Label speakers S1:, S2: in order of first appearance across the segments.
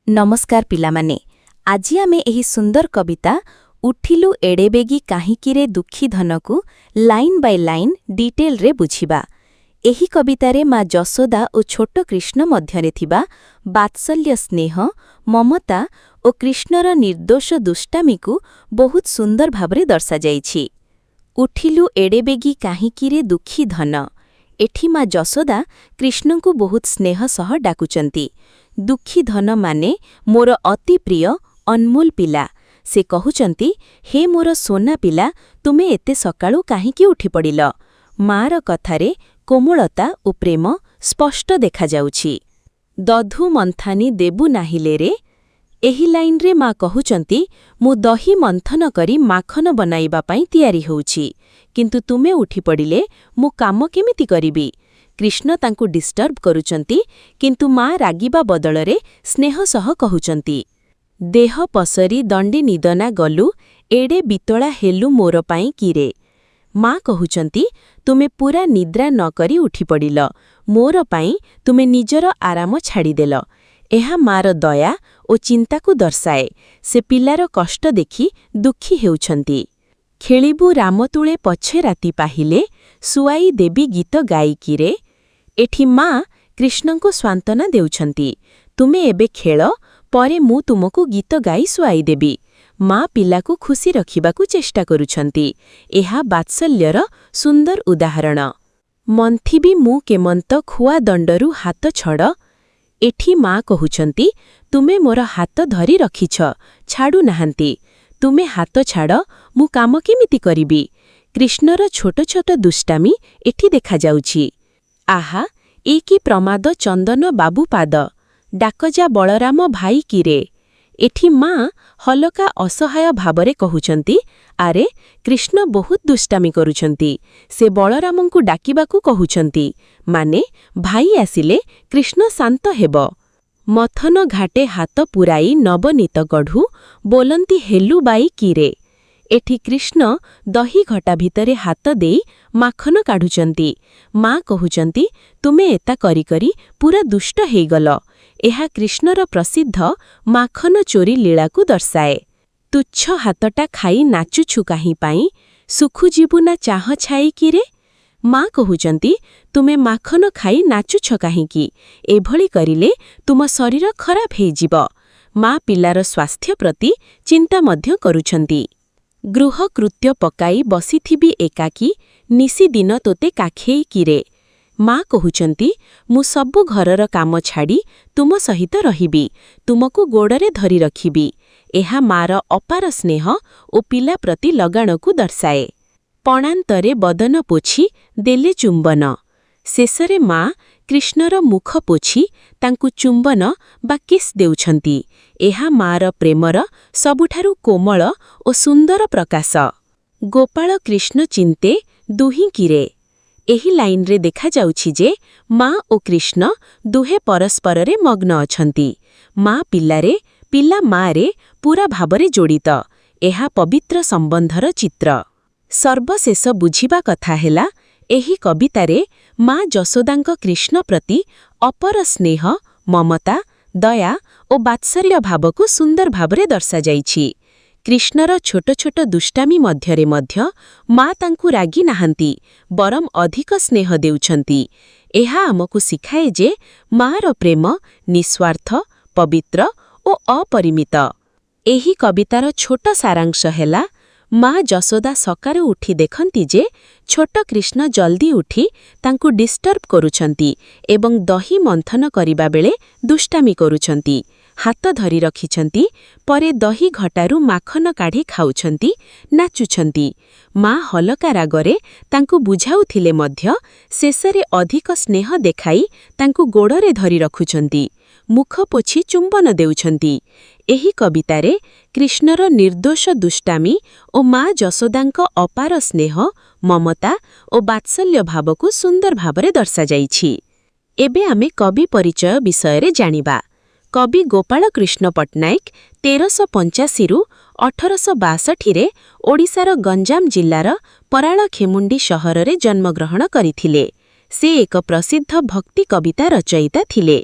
S1: नमस्कार पिलामाने आजी आमे एही सुंदर कविता उठिलु एडेबेगी काहिकिरे दुखी धनकु लाइन बाय लाइन डिटेल रे बुझिबा। एही कवितारे माँ जशोदा और छोट कृष्ण मध्यरे थिबा बात्सल्य स्नेह ममता और कृष्णर निर्दोष दुष्टामीकु बहुत सुंदर भावरे दर्शा जाइछि। उठिलु एडेबेगी काहिकिरे दुखी धन एठी माँ जशोदा कृष्ण को बहुत स्नेह सह डाकुचंती। दुखी धन माने मोर अति प्रिय अनमोल पिला। से कहउचंती हे मोर सोना पिला तुमे एते सकाळु काहिकी उठी पड़िल। मार कथारे कोमलता और प्रेम स्पष्ट देखा जाउछि। दधु मंथानी देबु नाहिले रे एही लाइन रे माँ कहउचंती मु दही मंथन करी माखन बनाइबा पई तयारी होउछि, किंतु तुमे उठी पड़िले मु काम केमिति करिबी। कृष्ण तांकु डिस्टर्ब करुचंती, किंतु माँ रागिबा बदलरे स्नेह सह कहउचंती देह पसरी दंडी निदना गलु एडे बितोला हेलु मोर पाई किरे। माँ कहउचंती तुमे पूरा निद्रा न करी उठी पड़िल, मोर पाई तुमे निजर आराम छाड़ीदेल। एहा मार दया और चिंता को दर्शाए। से पिलार कष्ट देखि दुखी हेउछंती। खेलिबु रामतुळे पछे राति पाहिले सुआई देवी गीत गाइकिरे। एठी माँ कृष्ण को सांत्वना देउछंती तुमे एबे खेल परे मु तुमको गीत गाई सुआई देबी। माँ पिला को खुशी रखिबाकू चेष्टा करुछंती। एहा बात्सल्यर सुंदर उदाहरण। मंथिबी मु केमंत खुआ दंडरू हाथ छड़। एठी माँ कहउछंती तुमे मोर हाथ धरी रखिछ, छाड़ू नाहांती। तुमे हाथ छाड़ मु काम केमिति करिबी। कृष्णर छोट छोट दुष्टामी एठी देखा जाउछि। आहा ए कि प्रमाद चंदन बाबू पाद डाकजा बलराम भाई किरे। एठी माँ हलका असहाय भावरे कहउचंती आरे कृष्ण बहुत दुष्टामी करुछंती। से बलरामंकु डाकिबाकू कहउचंती, माने भाई आसिले कृष्ण शांत हेब। मथन घाटे हाथ पुराई नवनीत गढ़ू बोलंती हेलु बाई किरे। एठी कृष्ण दही घटा भितरे हाथ देई माखन काढुचंती। माँ कहउचंती तुमे एता करी करी पूरा दुष्ट हेगल। एहा कृष्णर प्रसिद्ध माखन चोरी लीला को दर्शाए। तुच्छ हाथटा खाई नाचुछु काहीं पाई सुखु जीवु ना चाह छाई किरे। माँ कहउचंती तुमे माखन खाई नाचुछ काहींकी, एभली करिले तुम शरीर खराब हेजिब। माँ पिलार स्वास्थ्य प्रति चिंता मध्य करुछंती। गृह कृत्य पकाई बसिथिबी एकाकी निसी दिन तोते काखेई किरे। माँ कहउचंती मु सबु घरर काम छाड़ी तुम सहित रहिबी, तुमको गोड़रे धरी रखिबी। एहा मार अपार स्नेह ओ पिला प्रति लगाणकू दर्शाए। पणान्तरे बदन पोछि देले चुंबन। शेषरे माँ कृष्णर मुख पोछि तांकु चुंबन बा किस देउछंती। एहा मार प्रेमर सबुठारु कोमल ओ सुंदर प्रकाश। गोपाल कृष्ण चिंते दुहीं किरे। एही लाइन रे देखा जाउछि जे माँ ओ कृष्ण दुहे परस्पररे मग्न अछंती। माँ पिलारे पिला माँ रे पूरा भावरे जोड़ित। एहा पवित्र संबंधर चित्र। सर्वशेष बुझिबा कथा हेला एही कवितारे माँ जशोदांक कृष्ण प्रति अपर स्नेह ममता दया और बात्सल्य भाव को सुंदर भावरे दर्शा जाइछि। कृष्णर छोट छोट दुष्टामी मध्यरे मध्य माँ तांकु रागी नाहांती, बरम अधिक स्नेह देउछंती। एहा आमकु सिखाए जे माँर प्रेम निस्वार्थ पवित्र और अपरिमित। एही कवितार छोट सारांश हेला माँ जशोदा सकाळु उठी देखंती जे छोट कृष्ण जल्दी उठी तांकु डिस्टर्ब करुछंती एवं दही मंथन करिबा बेले दुष्टामी करुछंती। हाथ धरी रखिछंती, परे दही घटारू माखन काढ़ी खाउछंती, नाचुछंती। माँ हलका रागरे तांकु बुझाउथिले मध्य शेषरे अधिक स्नेह देखाई तांकु गोड़रे धरी रखुछंती, मुख पोछि चुंबन देउछंती। एही कवितारे कृष्णर निर्दोष दुष्टामी और माँ जशोदांक अपार स्नेह ममता और बात्सल्य भाव को सुंदर भावरे दर्शा जाइछि। एबे आमे कवि परिचय विषय जानिबा। कवि गोपाल कृष्ण पट्टनायक 1385 रु 1862 रे ओडिशार गंजाम जिल्लार पराळखेमुंडी सहर जन्मग्रहण करिथिले। से एक प्रसिद्ध भक्ति कविता रचयिता थिले।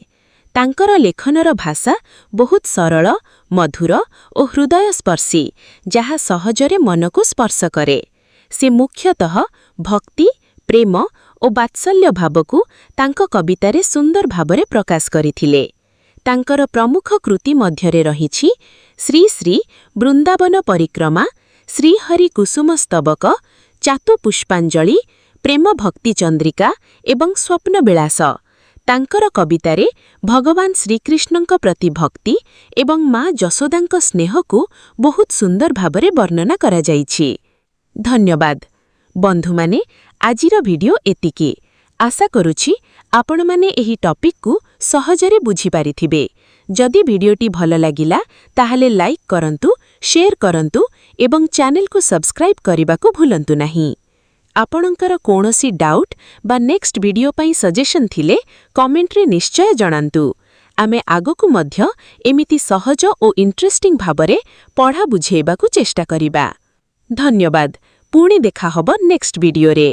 S2: ତାଙ୍କର ଲେଖନର ଭାଷା ବହୁତ ସରଳ, ମଧୁର ଓ ହୃଦୟସ୍ପର୍ଶୀ, ଯାହା ସହଜରେ ମନକୁ ସ୍ପର୍ଶ କରେ। ସେ ମୁଖ୍ୟତଃ ଭକ୍ତି, ପ୍ରେମ ଓ ବାତ୍ସଲ୍ୟ ଭାବକୁ ତାଙ୍କ କବିତାରେ ସୁନ୍ଦର ଭାବରେ ପ୍ରକାଶ କରିଥିଲେ। ତାଙ୍କର ପ୍ରମୁଖ କୃତି ମଧ୍ୟରେ ରହିଛି ଶ୍ରୀ ଶ୍ରୀ, ବୃନ୍ଦାବନ ପରିକ୍ରମା, ଶ୍ରୀହରି କୁସୁମ ସ୍ତବକ, ଚାତୁ ପୁଷ୍ପାଞ୍ଜଳି, ପ୍ରେମ ଭକ୍ତି ଚନ୍ଦ୍ରିକା ଏବଂ ସ୍ୱପ୍ନବିଳାସ। ତାଙ୍କର କବିତାରେ ଭଗବାନ ଶ୍ରୀକୃଷ୍ଣଙ୍କ ପ୍ରତି ଭକ୍ତି ଏବଂ ମା ଯଶୋଦାଙ୍କ ସ୍ନେହକୁ ବହୁତ ସୁନ୍ଦର ଭାବରେ ବର୍ଣ୍ଣନା କରାଯାଇଛି। ଧନ୍ୟବାଦ। ବନ୍ଧୁମାନେ, ଆଜିର ଭିଡିଓ ଏତିକି। ଆଶା କରୁଛି ଆପଣମାନେ ଏହି ଟପିକକୁ ସହଜରେ ବୁଝିପାରିଥିବେ। ଯଦି ଭିଡିଓଟି ଭଲ ଲାଗିଲା ତାହେଲେ ଲାଇକ୍ କରନ୍ତୁ, ଶେୟାର କରନ୍ତୁ ଏବଂ ଚ୍ୟାନେଲକୁ ସବସ୍କ୍ରାଇବ୍ କରିବାକୁ ଭୁଲନ୍ତୁ ନାହିଁ। ଆପଣଙ୍କର କୌଣସି ଡାଉଟ୍ ବା ନେକ୍ସଟ ଭିଡିଓ ପାଇଁ ସଜେସନ୍ ଥିଲେ କମେଣ୍ଟରେ ନିଶ୍ଚୟ ଜଣାନ୍ତୁ। ଆମେ ଆଗକୁ ମଧ୍ୟ ଏମିତି ସହଜ ଓ ଇଣ୍ଟରେଷ୍ଟିଂ ଭାବରେ ପଢ଼ା ବୁଝେଇବାକୁ ଚେଷ୍ଟା କରିବା। ଧନ୍ୟବାଦ। ପୁଣି ଦେଖାହବ ନେକ୍ସଟ ଭିଡିଓରେ।